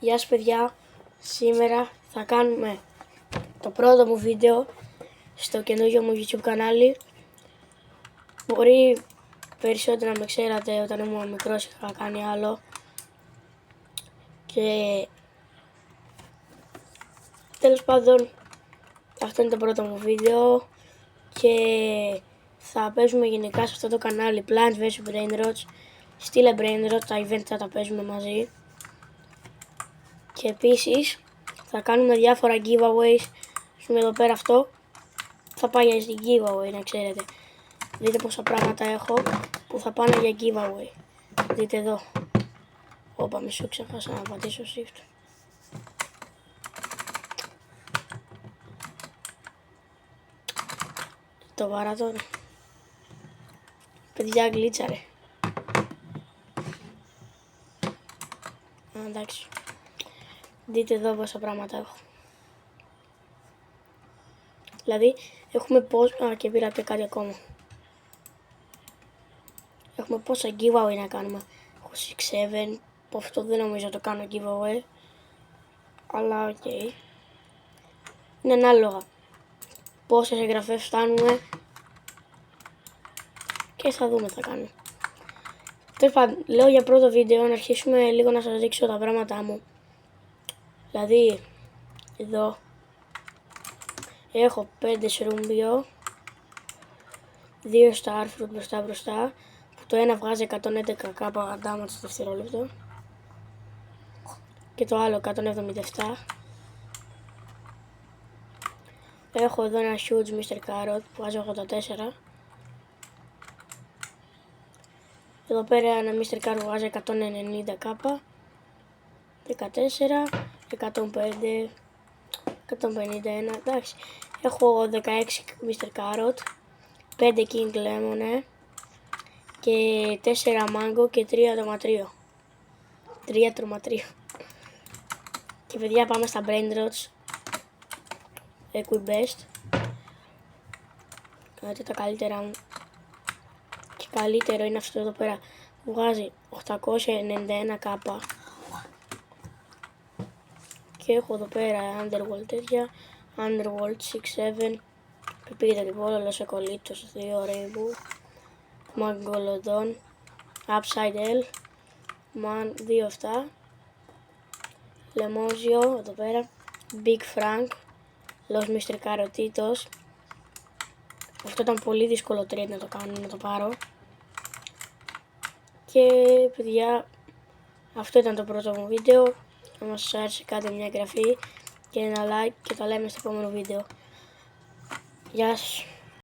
Γεια σας παιδιά, σήμερα θα κάνουμε το πρώτο μου βίντεο στο καινούργιο μου YouTube κανάλι. Μπορεί περισσότερο να με ξέρατε όταν ήμουν μικρός, είχα κάνει άλλο. Και τέλος πάντων αυτό είναι το πρώτο μου βίντεο και θα παίζουμε γενικά σε αυτό το κανάλι Plants vs Brainrots. Στείλε Brainrots, τα event θα τα παίζουμε μαζί. Και επίσης θα κάνουμε διάφορα giveaways. Πούμε εδώ πέρα αυτό θα πάει για giveaway, να ξέρετε. Δείτε πόσα πράγματα έχω που θα πάνε για giveaway. Δείτε εδώ. Όπα, μισό, ξέχασα να πατήσω shift. Το βαρά τώρα. Παιδιά, γλίτσαρε. Εντάξει. Δείτε εδώ πόσα πράγματα έχω. Δηλαδή, έχουμε πόσα... Α, και πήρατε κάτι ακόμα. Έχουμε πόσα giveaway να κάνουμε. Έχω 6-7. Αυτό δεν νομίζω το κάνω giveaway. Αλλά οκ. Είναι ανάλογα πόσες εγγραφές φτάνουμε και θα δούμε τι θα κάνουμε. Τέλος πάντων, λέω για πρώτο βίντεο να αρχίσουμε λίγο να σας δείξω τα πράγματά μου. Δηλαδή, εδώ έχω 5 σρούμπιο, 2 starfruit μπροστά, που το ένα βγάζει 111 κάπα damage στο δευτερόλεπτο και το άλλο 177. Έχω εδώ ένα huge Mr. Carrot που βγάζει 84. Εδώ πέρα ένα Mr. Carrot που βγάζει 190 κάπα, 14, 105, 151, εντάξει. Έχω 16 Mr. Carrot, 5 King Lemon και 4 Mango και 3 τροματρίο. 3 τροματρίο. Και παιδιά, πάμε στα Brainrots Equibest. Κάνετε τα καλύτερα μου. Και καλύτερο είναι αυτό εδώ πέρα που βγάζει 891 κάπα. Και έχω εδώ πέρα Underworld τέτοια, Underworld 6-7, Pepita de Polo, Los Ecolitos 2, Rainbow, Mangolodon, Upside L, Man 2 αυτά, Lemozio εδώ πέρα, Big Frank, Los Mr. Carotitos. Αυτό ήταν πολύ δύσκολο trade να το κάνω, να το πάρω. Και παιδιά, αυτό ήταν το πρώτο μου βίντεο. Αν σας άρεσε, κάντε μια εγγραφή και ένα like και τα λέμε στο επόμενο βίντεο. Γεια σας.